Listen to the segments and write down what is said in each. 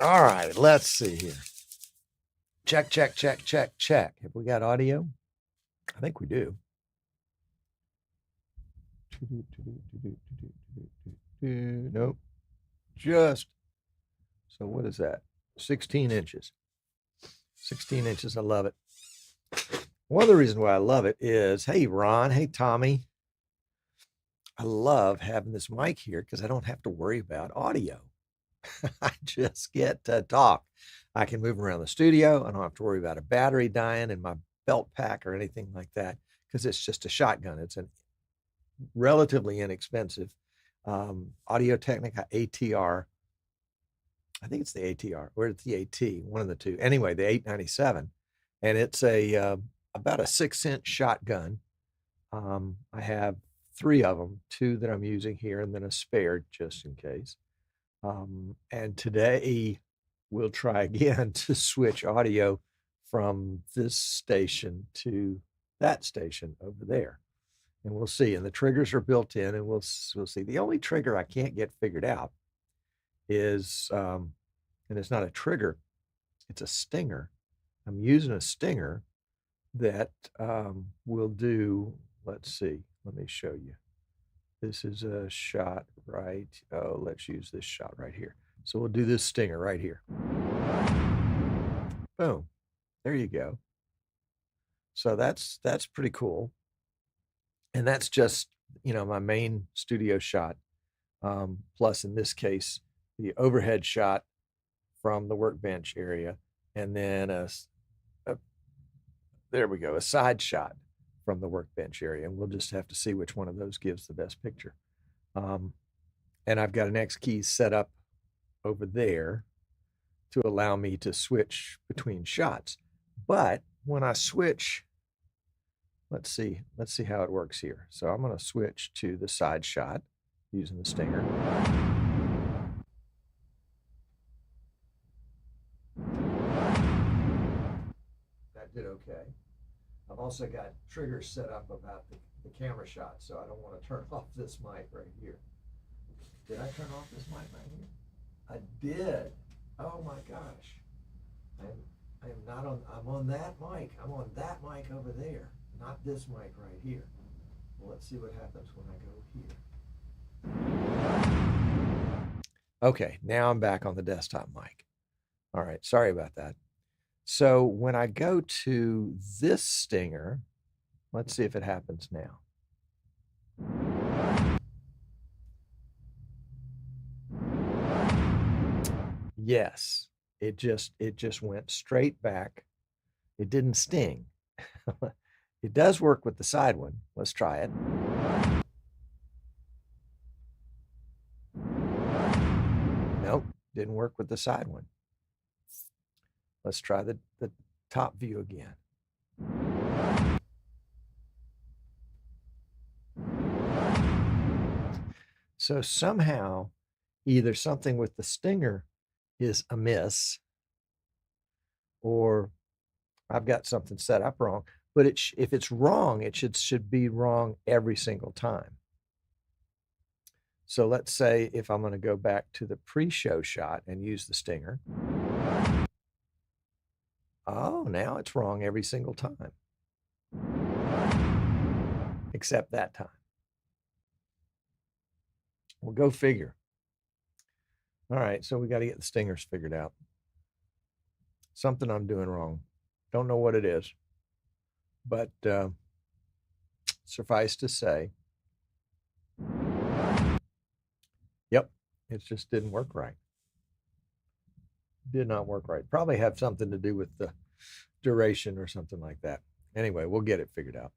All right, let's see here. Check, check, check, check, check. Have we got audio? I think we do. Nope. Just, so what is that? 16 inches. 16 inches. I love it. One of the reasons why I love it is, hey, Ron, hey, Tommy. I love having this mic here because I don't have to worry about audio. I just get to talk. I can move around the studio. I don't have to worry about a battery dying in my belt pack or anything like that because it's just a shotgun. It's a relatively inexpensive Audio Technica ATR. I think it's the ATR or it's the AT, one of the two. Anyway, the 897, and it's a about a 6-inch shotgun. I have 3 of them, 2 that I'm using here, and then a spare just in case. And today we'll try again to switch audio from this station to that station over there. And we'll see. And the triggers are built in, and we'll see. The only trigger I can't get figured out is, and it's not a trigger, it's a stinger. I'm using a stinger that will do, let's see, let me show you. This is a shot right, oh, let's use this shot right here. So we'll do this stinger right here. Boom, there you go. So that's pretty cool. And that's just, my main studio shot. Plus in this case, the overhead shot from the workbench area. And then there we go, a side shot from the workbench area. And we'll just have to see which one of those gives the best picture. And I've got an X key set up over there to allow me to switch between shots. But when I switch, let's see how it works here. So I'm going to switch to the side shot using the stinger. That did okay. I've also got triggers set up about the camera shot, so I don't want to turn off this mic right here. Did I turn off this mic right here? I did. Oh my gosh. I am not on, I'm on that mic. I'm on that mic over there, not this mic right here. Well, let's see what happens when I go here. Okay, now I'm back on the desktop mic. All right, sorry about that. So when I go to this stinger, let's see if it happens now. Yes, it just went straight back. It didn't sting. It does work with the side one. Let's try it. Nope, didn't work with the side one. Let's try the top view again. So somehow, either something with the stinger is amiss, or I've got something set up wrong. But if it's wrong, it should be wrong every single time. So let's say if I'm going to go back to the pre-show shot and use the stinger. Oh, now it's wrong every single time. Except that time. Well, go figure. All right, so we got to get the stingers figured out. Something I'm doing wrong. Don't know what it is. But suffice to say, yep, it just didn't work right. Did not work right. Probably have something to do with the duration or something like that. Anyway, we'll get it figured out.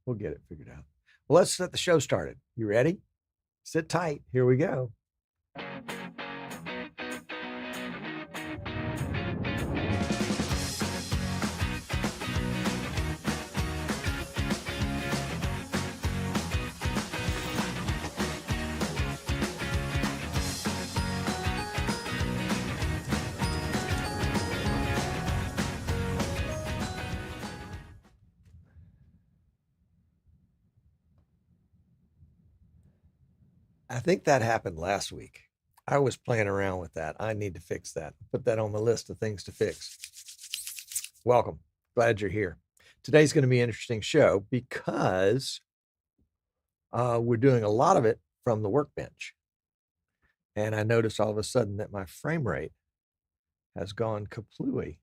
We'll get it figured out. Well, let's get the show started. You ready? Sit tight. Here we go. I think that happened last week. I was playing around with that. I need to fix that. Put that on the list of things to fix. Welcome. Glad you're here. Today's going to be an interesting show because we're doing a lot of it from the Workbench. And I noticed all of a sudden that my frame rate has gone kaplooey.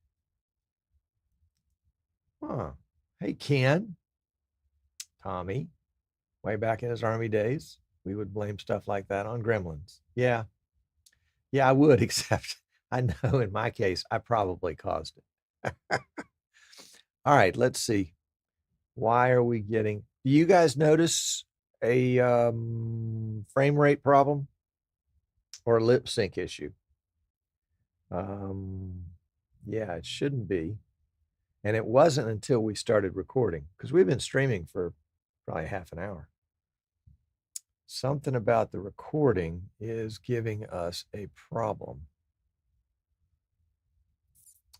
Huh. Hey, Ken, Tommy, way back in his Army days, we would blame stuff like that on gremlins. Yeah, I would, except I know in my case, I probably caused it. All right, let's see. Why are we getting, do you guys notice a frame rate problem or a lip sync issue? Yeah, it shouldn't be. And it wasn't until we started recording, because we've been streaming for probably half an hour. Something about the recording is giving us a problem.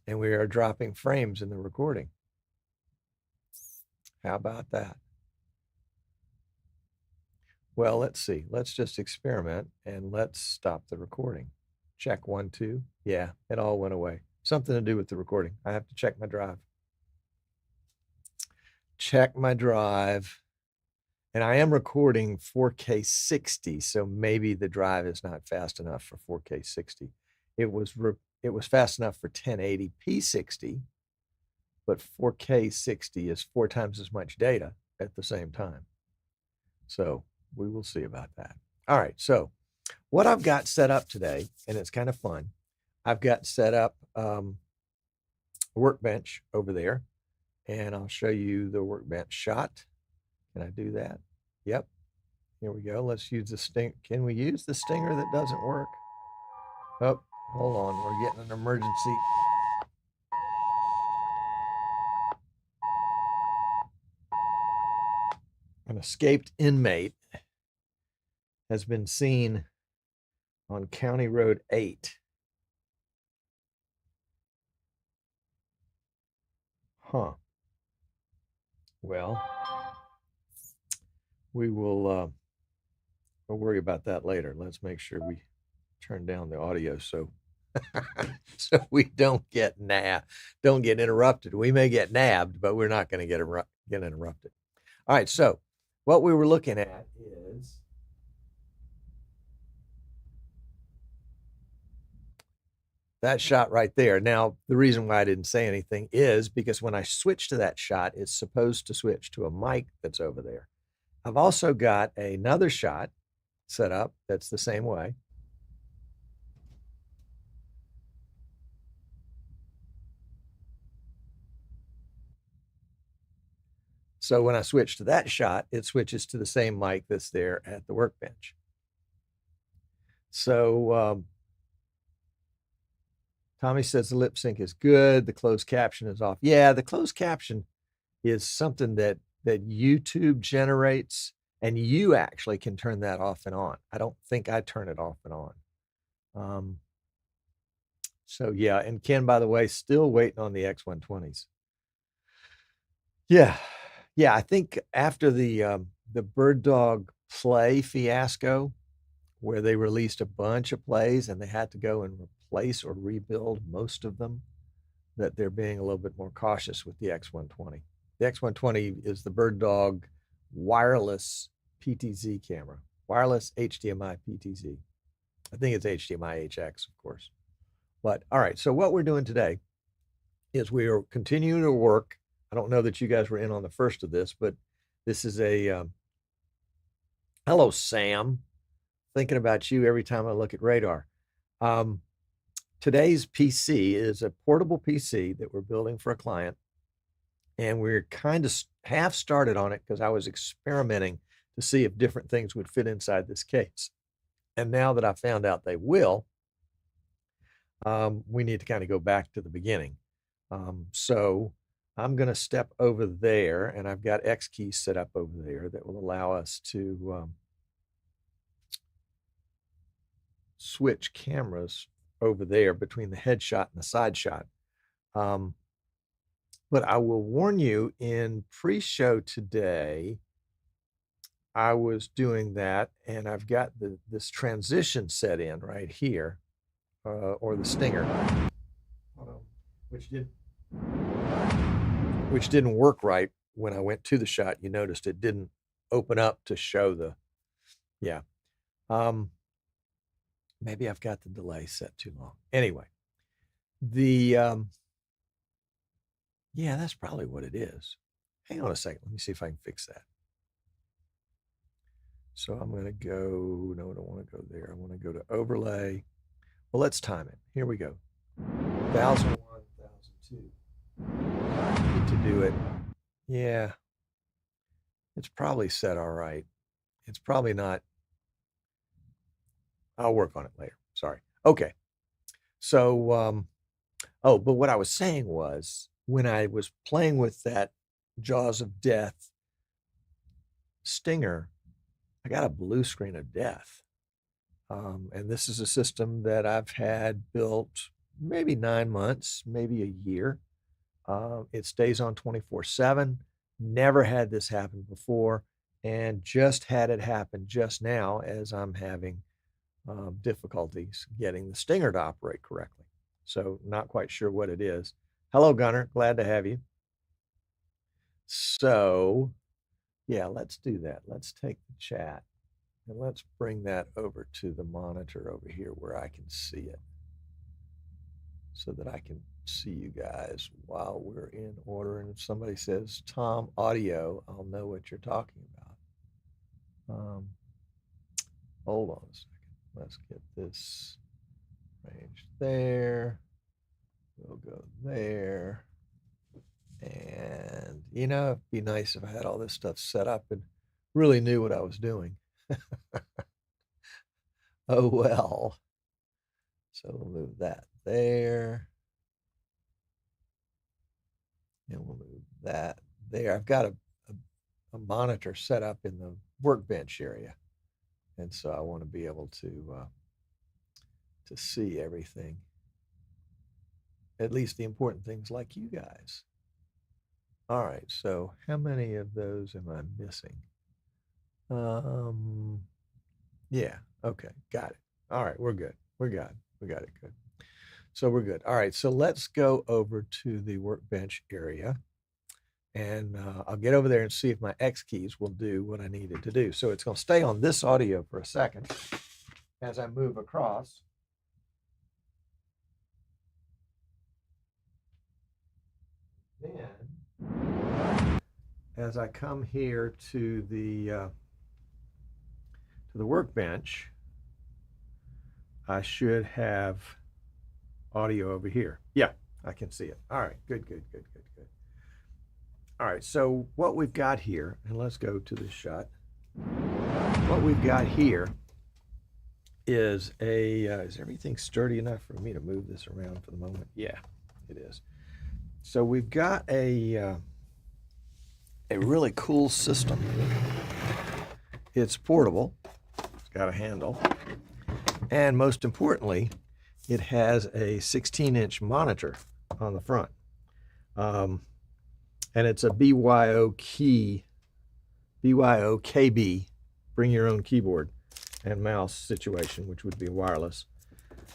And we are dropping frames in the recording. How about that? Well, let's see. Let's just experiment and let's stop the recording. Check 1, 2. Yeah, it all went away. Something to do with the recording. I have to check my drive. Check my drive. And I am recording 4K 60, so maybe the drive is not fast enough for 4K 60. It was fast enough for 1080p 60, but 4K 60 is 4 times as much data at the same time. So we will see about that. All right, so what I've got set up today, and it's kind of fun, I've got set up a workbench over there, and I'll show you the workbench shot. Can I do that? Yep. Here we go. Let's use the sting. Can we use the stinger that doesn't work? Oh, hold on. We're getting an emergency. An escaped inmate has been seen on County Road 8. Huh. Well, we will we'll worry about that later. Let's make sure we turn down the audio so so we don't get interrupted. We may get nabbed, but we're not going to get interrupted. All right, so what we were looking at is that shot right there. Now, the reason why I didn't say anything is because when I switch to that shot, it's supposed to switch to a mic that's over there. I've also got another shot set up that's the same way. So when I switch to that shot, it switches to the same mic that's there at the workbench. So Tommy says the lip sync is good. The closed caption is off. Yeah, the closed caption is something that YouTube generates, and you actually can turn that off and on. I don't think I turn it off and on. So yeah, and Ken, by the way, still waiting on the X120s. Yeah, I think after the Bird Dog Play fiasco, where they released a bunch of plays and they had to go and replace or rebuild most of them, that they're being a little bit more cautious with the X120. The X120 is the Bird Dog wireless PTZ camera, wireless HDMI PTZ. I think it's HDMI HX, of course. But all right, so what we're doing today is we are continuing to work. I don't know that you guys were in on the first of this, but this is a, hello, Sam. Thinking about you every time I look at radar. Today's PC is a portable PC that we're building for a client. And we're kind of half started on it because I was experimenting to see if different things would fit inside this case. And now that I found out they will, we need to kind of go back to the beginning. So I'm going to step over there, and I've got X keys set up over there that will allow us to switch cameras over there between the headshot and the side shot. But I will warn you, in pre-show today, I was doing that, and I've got this transition set in right here, or the stinger, which didn't work right when I went to the shot. You noticed it didn't open up to show the, yeah. Maybe I've got the delay set too long. Anyway, yeah, that's probably what it is. Hang on a second. Let me see if I can fix that. So I'm going to go, no, I don't want to go there. I want to go to overlay. Well, let's time it. Here we go. 1001, 1002. Need to do it. Yeah. It's probably set all right. It's probably not. I'll work on it later. Sorry. Okay. So, oh, but what I was saying was when I was playing with that Jaws of Death stinger, I got a blue screen of death. And this is a system that I've had built maybe 9 months, maybe a year. It stays on 24/7. Never had this happen before, and just had it happen just now as I'm having difficulties getting the stinger to operate correctly. So not quite sure what it is. Hello, Gunnar. Glad to have you. So yeah, let's do that. Let's take the chat and let's bring that over to the monitor over here where I can see it so that I can see you guys while we're in order. And if somebody says Tom audio, I'll know what you're talking about. Hold on a second. Let's get this range there. We'll go there. And, you know, it'd be nice if I had all this stuff set up and really knew what I was doing. Oh, well. So we'll move that there. And we'll move that there. I've got a monitor set up in the workbench area. And so I want to be able to see everything, at least the important things like you guys. All right, so how many of those am I missing? Yeah, okay, got it. All right, we're good. We got it good. So we're good. All right, so let's go over to the workbench area. And I'll get over there and see if my X keys will do what I need it to do. So it's going to stay on this audio for a second as I move across. Then, as I come here to the workbench, I should have audio over here. Yeah, I can see it. All right, good. All right, so what we've got here, and let's go to the shot. What we've got here is is everything sturdy enough for me to move this around for the moment? Yeah, it is. So we've got a really cool system. It's portable. It's got a handle. And most importantly, it has a 16-inch monitor on the front. And it's a BYOKB, bring your own keyboard and mouse situation, which would be wireless.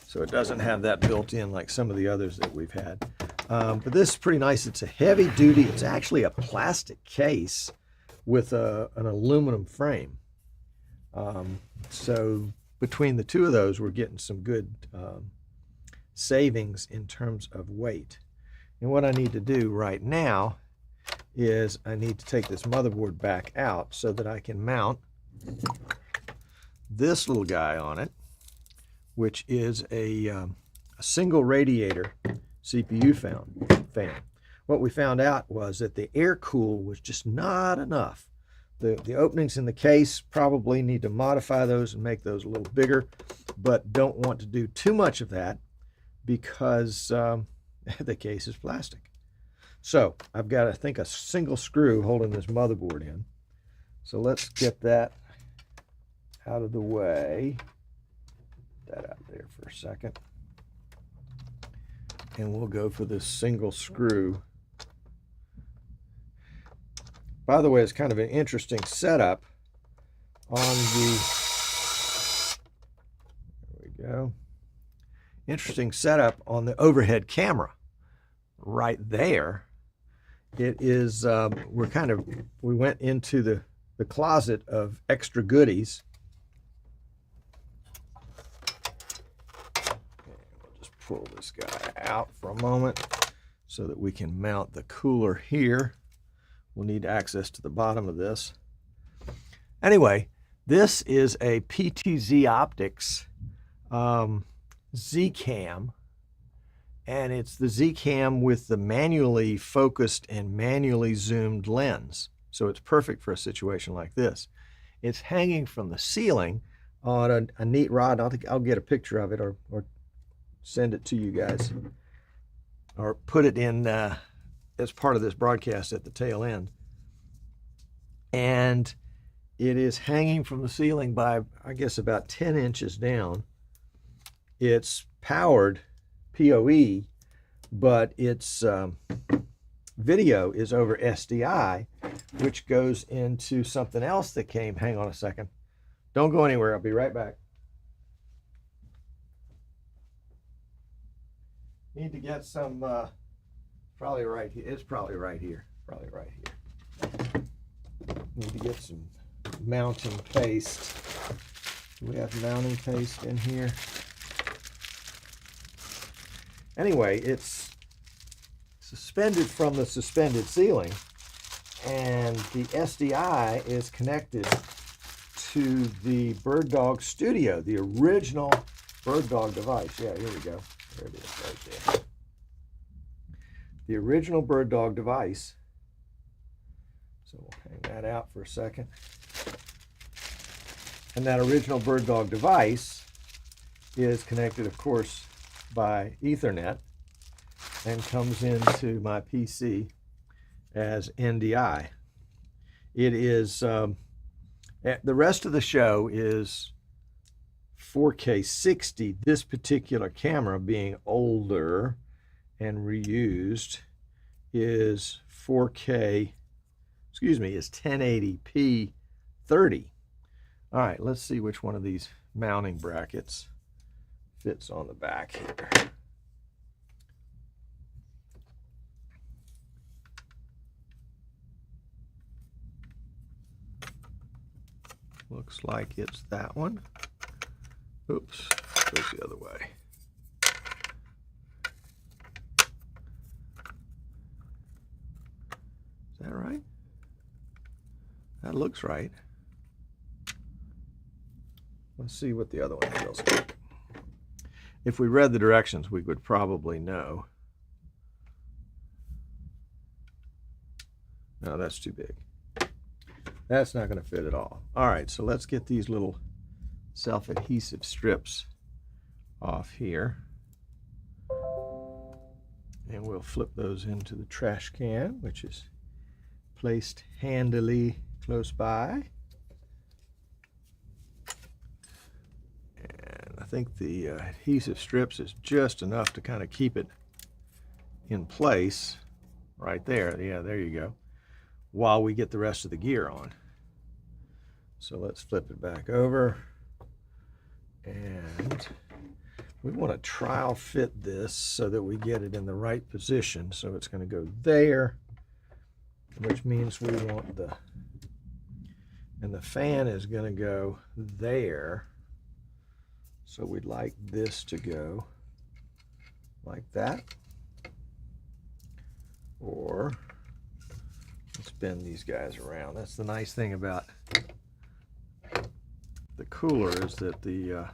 So it doesn't have that built in like some of the others that we've had. But this is pretty nice. It's a heavy duty, it's actually a plastic case with an aluminum frame. So between the two of those, we're getting some good savings in terms of weight. And what I need to do right now is I need to take this motherboard back out so that I can mount this little guy on it, which is a single radiator CPU fan. What we found out was that the air cool was just not enough. The openings in the case, probably need to modify those and make those a little bigger, but don't want to do too much of that because the case is plastic. So I've got, I think, a single screw holding this motherboard in. So let's get that out of the way. Put that out there for a second. And we'll go for this single screw. By the way, it's kind of an interesting setup on the, there we go, interesting setup on the overhead camera right there. It is, we went into the closet of extra goodies. We'll just pull this guy out for a moment so that we can mount the cooler here. We'll need access to the bottom of this. Anyway, this is a PTZ Optics Z-Cam, and it's the Z-Cam with the manually focused and manually zoomed lens. So it's perfect for a situation like this. It's hanging from the ceiling on a neat rod. I'll get a picture of it or send it to you guys, or put it in as part of this broadcast at the tail end. And it is hanging from the ceiling by, I guess, about 10 inches down. It's powered PoE, but its video is over SDI, which goes into something else that came. Hang on a second. Don't go anywhere. I'll be right back. Need to get some, probably right here. It's probably right here. Probably right here. Need to get some mounting paste. Do we have mounting paste in here? Anyway, it's suspended from the suspended ceiling, and the SDI is connected to the Bird Dog Studio, the original Bird Dog device. Yeah, here we go. There it is right there. The original Bird Dog device. So we'll hang that out for a second. And that original Bird Dog device is connected, of course, by Ethernet and comes into my PC as NDI. It is, the rest of the show is 4K 60. This particular camera, being older and reused, is 4K, is 1080p 30. All right, let's see which one of these mounting brackets fits on the back here. Looks like it's that one. Oops, goes the other way. Is that right? That looks right. Let's see what the other one feels like. If we read the directions, we would probably know. No, that's too big. That's not going to fit at all. All right, so let's get these little self-adhesive strips off here. And we'll flip those into the trash can, which is placed handily close by. And I think the adhesive strips is just enough to kind of keep it in place right there. Yeah, there you go. While we get the rest of the gear on. So let's flip it back over. And we want to trial fit this so that we get it in the right position. So it's going to go there, which means we want and the fan is going to go there. So we'd like this to go like that. Or let's bend these guys around. That's the nice thing about the cooler, is that the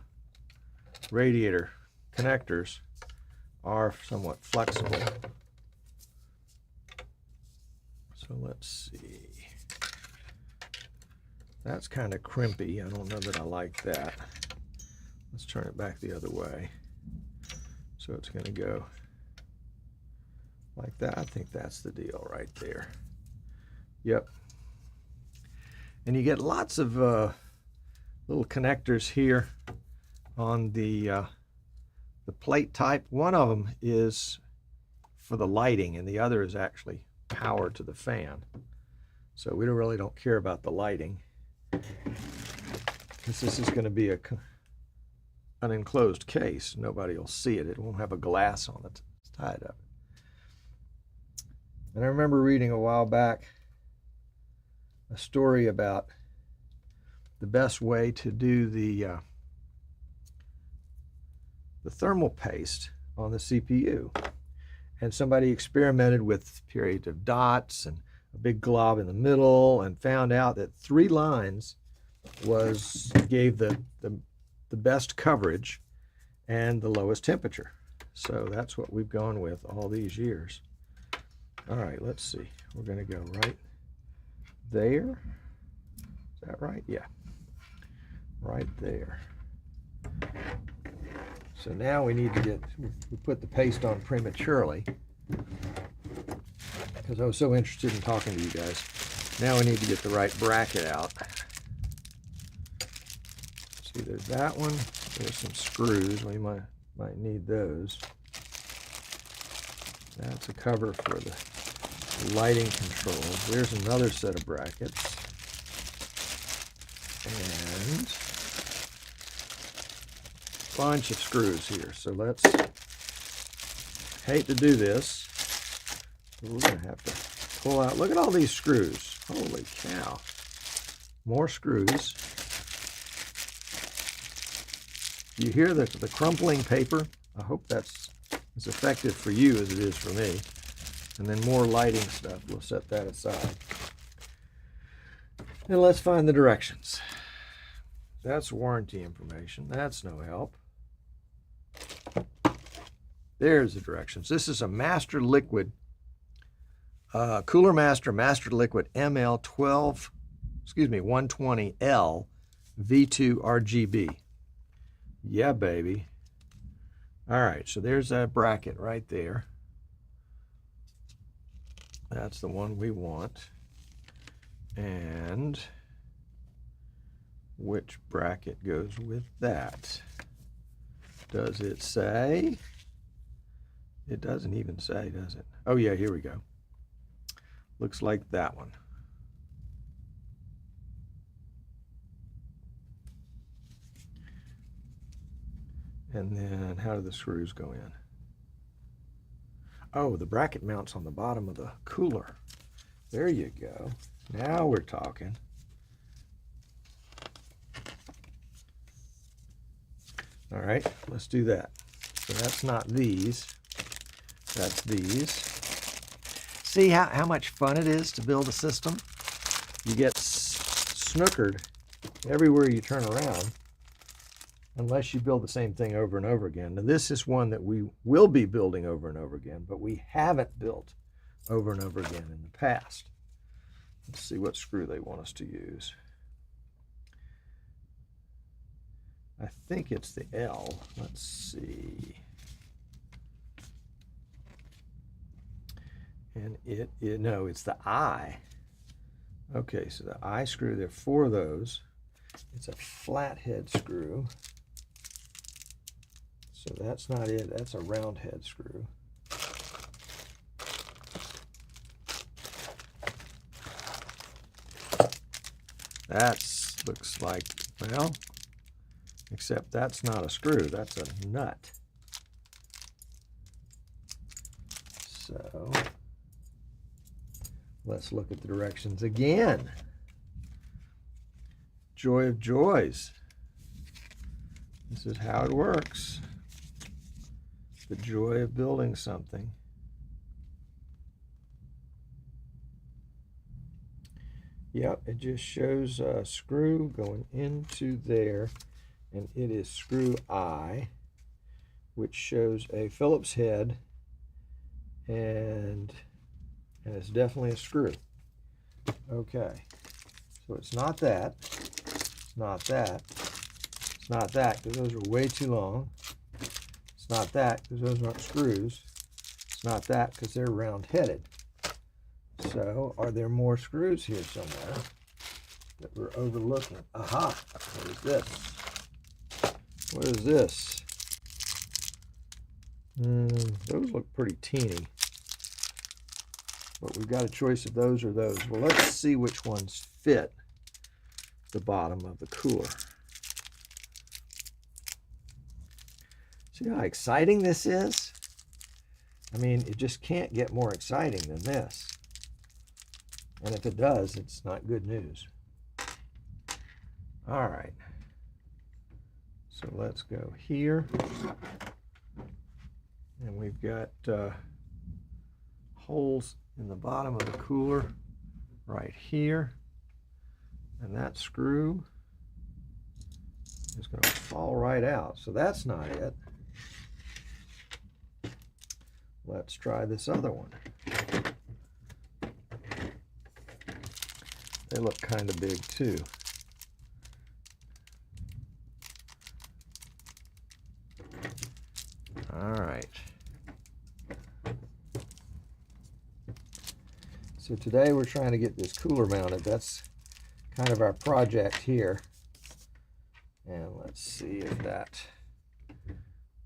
radiator connectors are somewhat flexible. So let's see. That's kind of crimpy. I don't know that I like that. Let's turn it back the other way. So it's going to go like that. I think that's the deal right there. Yep. And you get lots of little connectors here on the plate type. One of them is for the lighting, and the other is actually power to the fan. So we really don't care about the lighting. because this is going to be an enclosed case. Nobody will see it. It won't have a glass on it. It's tied up. And I remember reading a while back a story about the best way to do the thermal paste on the CPU. And somebody experimented with a period of dots and a big glob in the middle and found out that 3 lines gave the best coverage and the lowest temperature. So that's what we've gone with all these years. All right, let's see. We're going to go right there. Is that right? Yeah. Right there. So now we need to we put the paste on prematurely because I was so interested in talking to you guys. Now we need to get the right bracket out. See, there's that one. There's some screws. We might need those. That's a cover for the lighting controls. There's another set of brackets. And a bunch of screws here. So let's, hate to do this, but we're going to have to pull out. Look at all these screws. Holy cow. More screws. You hear the crumpling paper? I hope that's as effective for you as it is for me. And then more lighting stuff. We'll set that aside. And let's find the directions. That's warranty information. That's no help. There's the directions. This is a Master Liquid, Cooler Master Liquid ML12, 120L V2 RGB. Yeah, baby. All right, so there's that bracket right there. That's the one we want. And which bracket goes with that? Does it say? It doesn't even say, does it? Oh yeah, here we go. Looks like that one. And then how do the screws go in? Oh, the bracket mounts on the bottom of the cooler. There you go. Now we're talking. All right, let's do that. So that's not these. That's these. See how much fun it is to build a system? You get snookered everywhere you turn around unless you build the same thing over and over again. Now this is one that we will be building over and over again, but we haven't built over and over again in the past. Let's see what screw they want us to use. I think it's the L. Let's see. And no, it's the I. Okay, so the I screw, there are 4 of those. It's a flathead screw. So that's not it, that's a round head screw. That looks like, well, except that's not a screw, that's a nut. So let's look at the directions again. Joy of joys. This is how it works. The joy of building something. Yep, it just shows a screw going into there, and it is screw I, which shows a Phillips head, and it's definitely a screw. Okay, so it's not that, it's not that, it's not that, because those are way too long. It's not that, because those aren't screws. It's not that, because they're round-headed. So, are there more screws here somewhere that we're overlooking? Aha! What is this? What is this? Those look pretty teeny. But we've got a choice of those or those. Well, let's see which ones fit the bottom of the cooler. See how exciting this is? I mean, it just can't get more exciting than this. And if it does, it's not good news. All right. So let's go here. And we've got holes in the bottom of the cooler right here. And that screw is going to fall right out. So that's not it. Let's try this other one. They look kind of big too. All right. So today we're trying to get this cooler mounted. That's kind of our project here. And let's see if that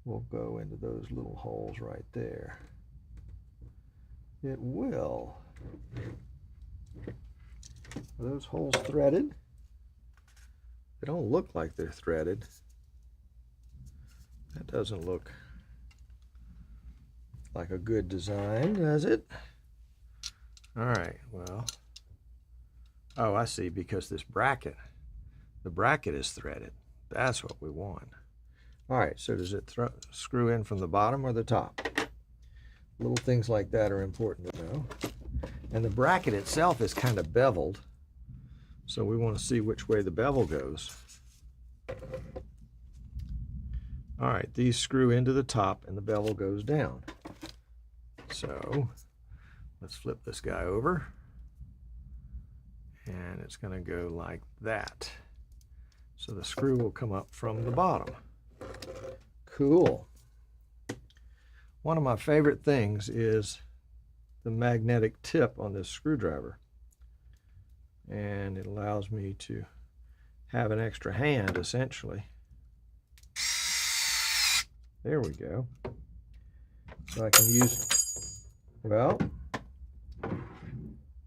will go into those little holes right there. It will. Are those holes threaded? They don't look like they're threaded. That doesn't look like a good design, does it? All right, well. Oh, I see, because this bracket, the bracket is threaded. That's what we want. All right, so does it screw in from the bottom or the top? Little things like that are important to know. And the bracket itself is kind of beveled, so we want to see which way the bevel goes. All right, these screw into the top and the bevel goes down. So let's flip this guy over. And it's going to go like that. So the screw will come up from the bottom. Cool. One of my favorite things is the magnetic tip on this screwdriver. And it allows me to have an extra hand, essentially. There we go. So I can use, well,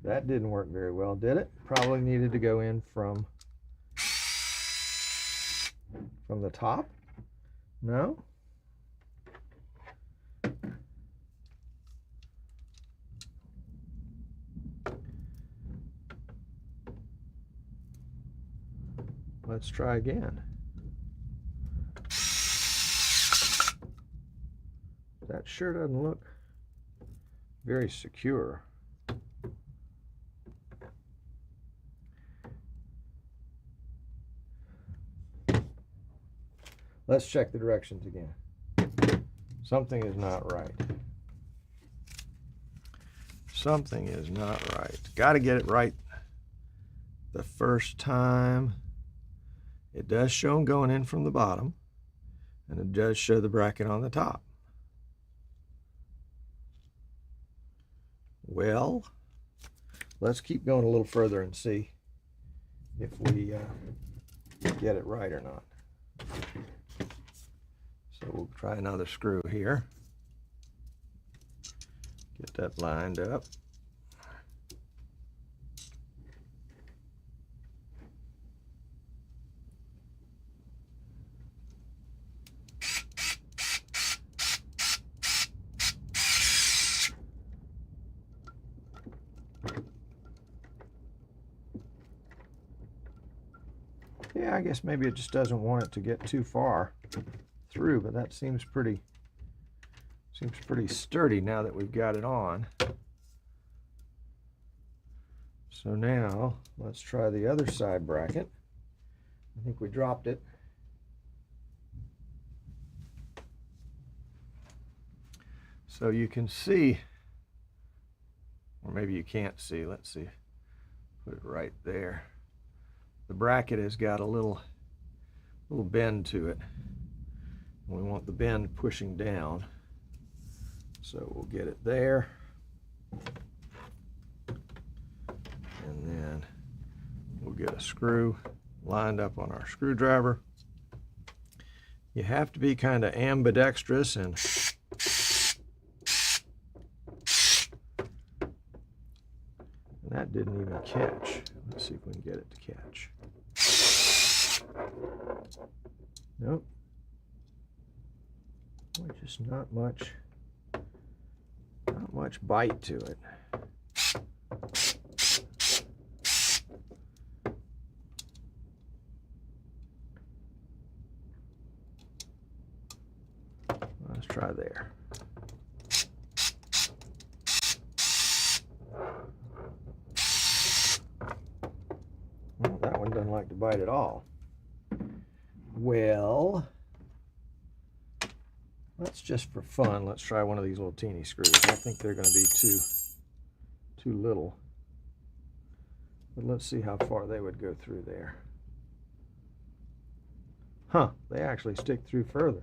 that didn't work very well, did it? Probably needed to go in from the top? No? Let's try again. That sure doesn't look very secure. Let's check the directions again. Something is not right. Something is not right. Got to get it right the first time. It does show them going in from the bottom, and it does show the bracket on the top. Well, let's keep going a little further and see if we get it right or not. So we'll try another screw here. Get that lined up. Yeah, I guess maybe it just doesn't want it to get too far through, but that seems pretty sturdy now that we've got it on. So now let's try the other side bracket. I think we dropped it. So you can see, or maybe you can't see, let's see, put it right there. The bracket has got a little bend to it. We want the bend pushing down. So we'll get it there. And then we'll get a screw lined up on our screwdriver. You have to be kind of ambidextrous and that didn't even catch. Let's see if we can get it to catch. Nope. Just not much bite to it. Let's try there. Well, that one doesn't like to bite at all. Well, let's just for fun, let's try one of these little teeny screws. I think they're going to be too little. But let's see how far they would go through there. Huh, they actually stick through further.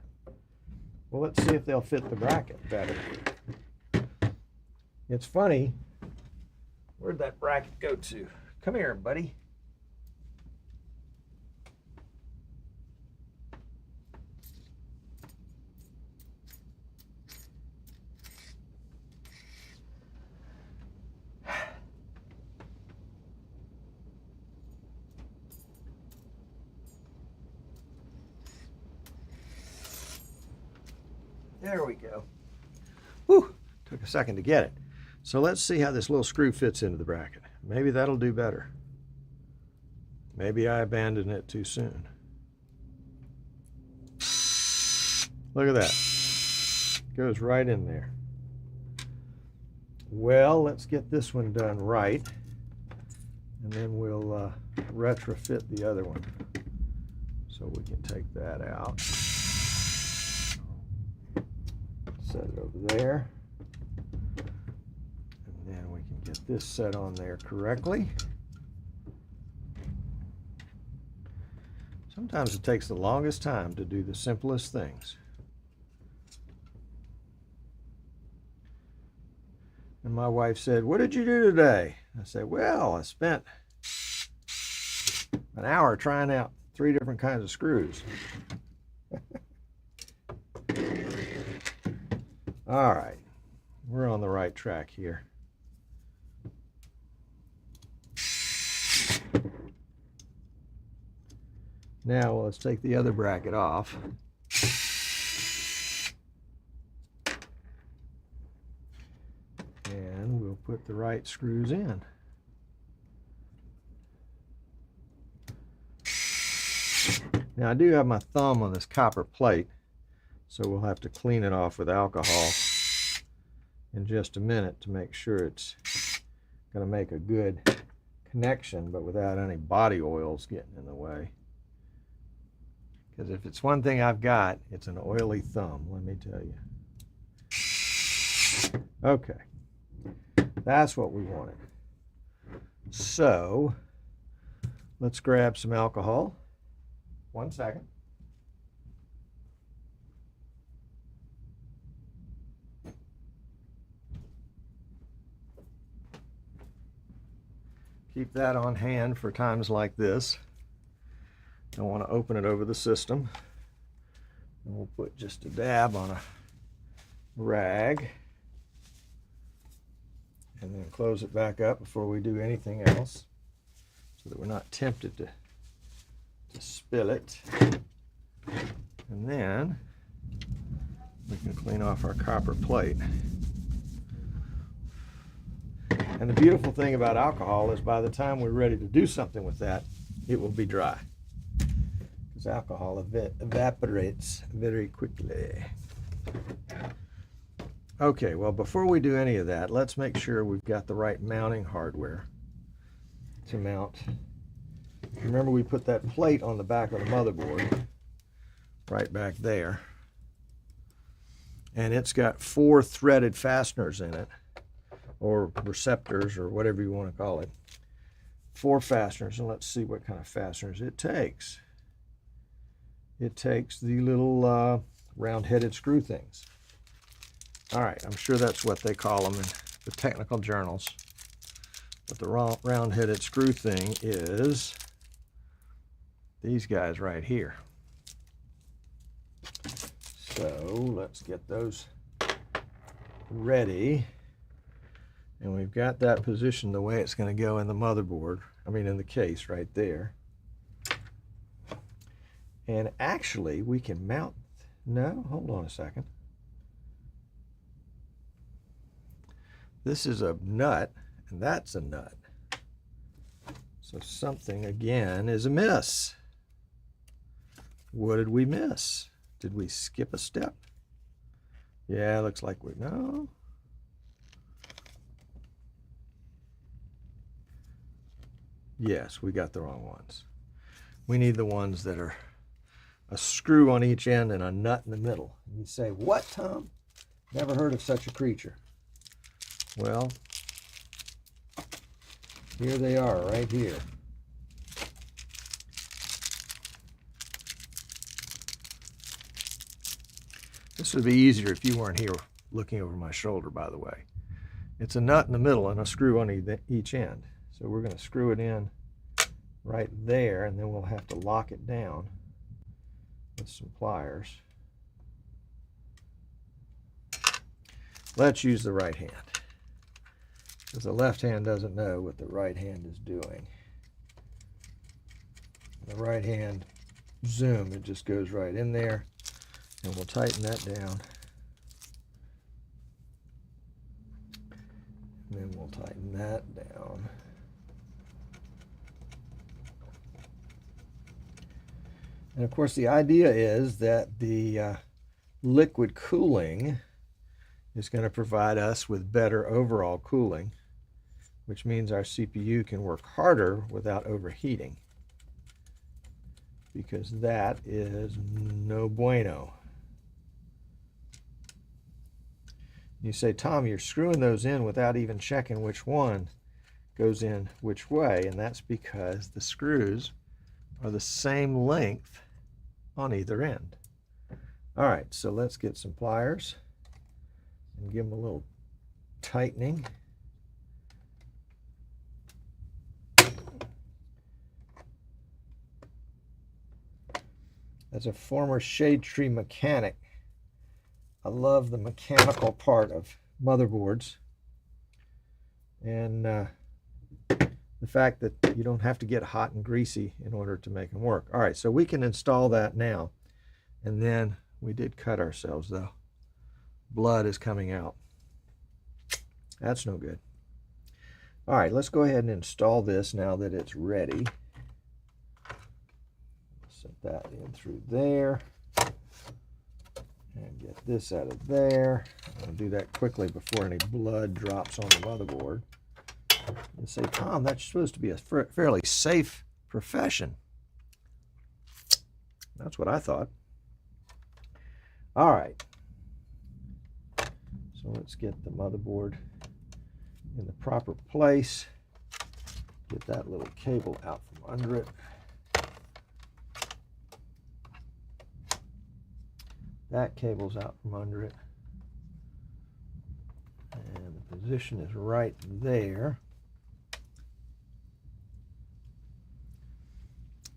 Well, let's see if they'll fit the bracket better. It's funny. Where'd that bracket go to? Come here, buddy. There we go. Whew, took a second to get it. So let's see how this little screw fits into the bracket. Maybe that'll do better. Maybe I abandoned it too soon. Look at that. Goes right in there. Well, let's get this one done right, and then we'll retrofit the other one. So we can take that out. Set it over there, and then we can get this set on there correctly. Sometimes it takes the longest time to do the simplest things. And my wife said, "What did you do today?" I said, "Well, I spent an hour trying out 3 different kinds of screws." All right, we're on the right track here. Now let's take the other bracket off. And we'll put the right screws in. Now I do have my thumb on this copper plate, so we'll have to clean it off with alcohol in just a minute to make sure it's going to make a good connection, but without any body oils getting in the way. Because if it's one thing I've got, it's an oily thumb, let me tell you. Okay, that's what we wanted. So let's grab some alcohol. 1 second. Keep that on hand for times like this. Don't want to open it over the system. And we'll put just a dab on a rag and then close it back up before we do anything else so that we're not tempted to spill it. And then we can clean off our copper plate. And the beautiful thing about alcohol is by the time we're ready to do something with that, it will be dry. Because alcohol evaporates very quickly. Okay, well, before we do any of that, let's make sure we've got the right mounting hardware to mount. Remember, we put that plate on the back of the motherboard, right back there. And it's got 4 threaded fasteners in it, or receptors, or whatever you want to call it. 4 fasteners, and let's see what kind of fasteners it takes. It takes the little round-headed screw things. All right, I'm sure that's what they call them in the technical journals. But the round-headed screw thing is these guys right here. So let's get those ready. And we've got that positioned the way it's going to go in the motherboard, I mean in the case right there. And actually we can mount, no, hold on a second. This is a nut, and that's a nut. So something, again, is amiss. What did we miss? Did we skip a step? Yeah, looks like no. Yes, we got the wrong ones. We need the ones that are a screw on each end and a nut in the middle. And you say, what, Tom? Never heard of such a creature. Well, here they are, right here. This would be easier if you weren't here looking over my shoulder, by the way. It's a nut in the middle and a screw on each end. So we're going to screw it in right there, and then we'll have to lock it down with some pliers. Let's use the right hand, because the left hand doesn't know what the right hand is doing. The right hand, zoom, it just goes right in there, and we'll tighten that down. And then we'll tighten that down. And of course, the idea is that the liquid cooling is going to provide us with better overall cooling, which means our CPU can work harder without overheating, because that is no bueno. You say, Tom, you're screwing those in without even checking which one goes in which way, and that's because the screws are the same length on either end. All right, so let's get some pliers and give them a little tightening. As a former shade tree mechanic, I love the mechanical part of motherboards, and the fact that you don't have to get hot and greasy in order to make them work. All right, so we can install that now. And then we did cut ourselves, though. Blood is coming out. That's no good. All right, let's go ahead and install this now that it's ready. Set that in through there. And get this out of there. I'm going to do that quickly before any blood drops on the motherboard. And say, Tom, that's supposed to be a fairly safe profession. That's what I thought. All right. So let's get the motherboard in the proper place. Get that little cable out from under it. That cable's out from under it. And the position is right there.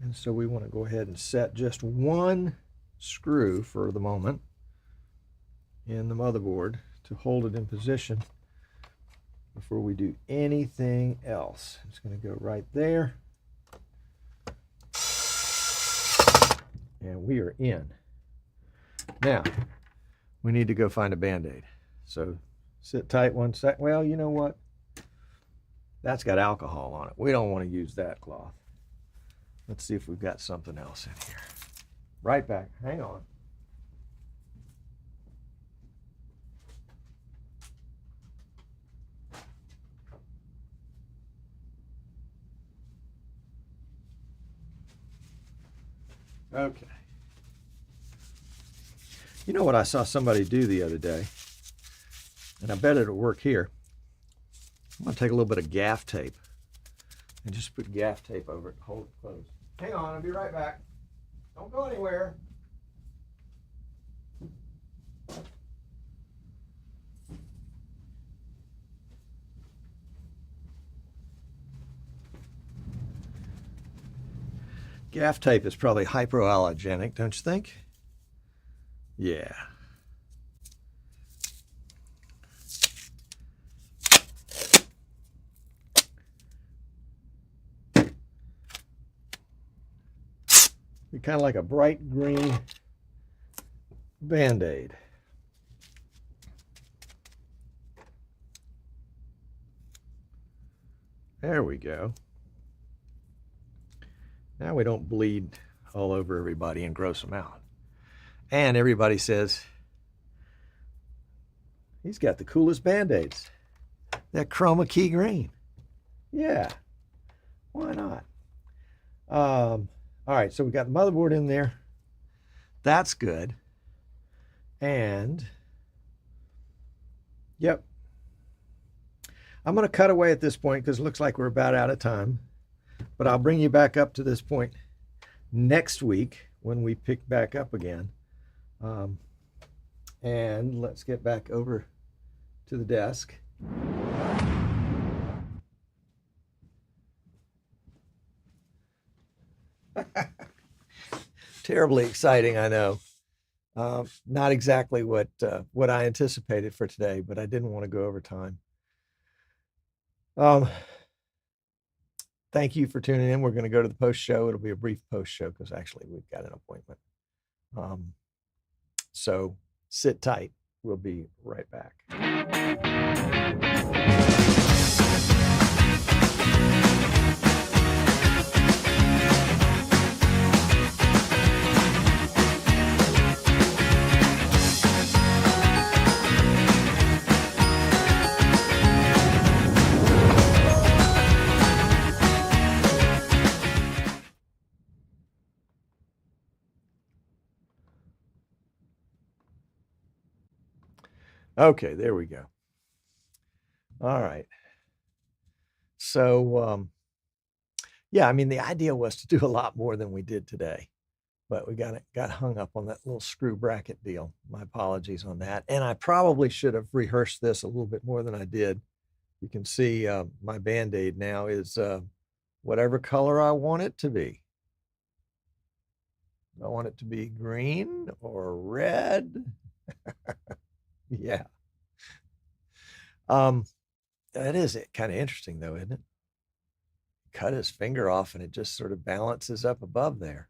And so we want to go ahead and set just one screw for the moment in the motherboard to hold it in position before we do anything else. It's going to go right there. And we are in. Now, we need to go find a Band-Aid. So sit tight one sec. Well, you know what? That's got alcohol on it. We don't want to use that cloth. Let's see if we've got something else in here. Right back. Hang on. Okay. You know what I saw somebody do the other day? And I bet it'll work here. I'm going to take a little bit of gaff tape and just put gaff tape over it and hold it closed. Hang on, I'll be right back. Don't go anywhere. Gaff tape is probably hypoallergenic, don't you think? Yeah. Be kind of like a bright green Band-Aid. There we go. Now we don't bleed all over everybody and gross them out. And everybody says, he's got the coolest Band-Aids. That chroma key green. Yeah, why not? All right, so we got the motherboard in there. That's good. And, yep. I'm going to cut away at this point because it looks like we're about out of time. But I'll bring you back up to this point next week when we pick back up again. And let's get back over to the desk. Terribly exciting, I know. Not exactly what I anticipated for today, but I didn't want to go over time. Thank you for tuning in. We're going to go to the post show. It'll be a brief post show because actually we've got an appointment. So sit tight. We'll be right back. Okay, there we go. All right. So, yeah, I mean, the idea was to do a lot more than we did today, but we got hung up on that little screw bracket deal. My apologies on that. And I probably should have rehearsed this a little bit more than I did. You can see my Band-Aid now is whatever color I want it to be. I want it to be green or red. Yeah. That is kind of interesting though, isn't it? Cut his finger off and it just sort of balances up above there.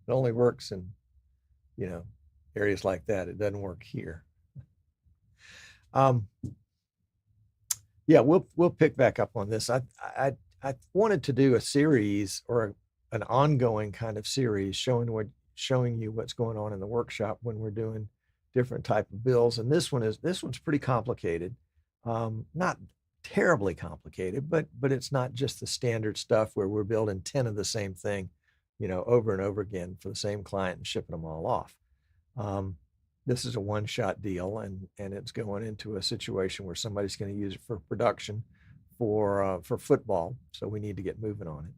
It only works in, areas like that. It doesn't work here. Yeah, we'll pick back up on this. I wanted to do a series or an ongoing kind of series showing you what's going on in the workshop when we're doing different type of builds. And this one's pretty complicated. Not terribly complicated, but it's not just the standard stuff where we're building 10 of the same thing, over and over again for the same client and shipping them all off. This is a one-shot deal, and it's going into a situation where somebody's going to use it for production for football. So we need to get moving on it.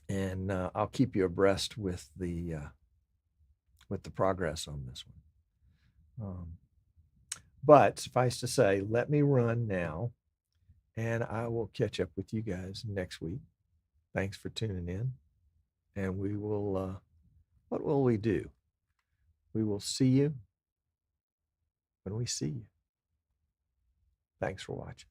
And I'll keep you abreast with the progress on this one. But suffice to say, let me run now, and I will catch up with you guys next week. Thanks for tuning in, and we will. What will we do? We will see you when we see you. Thanks for watching.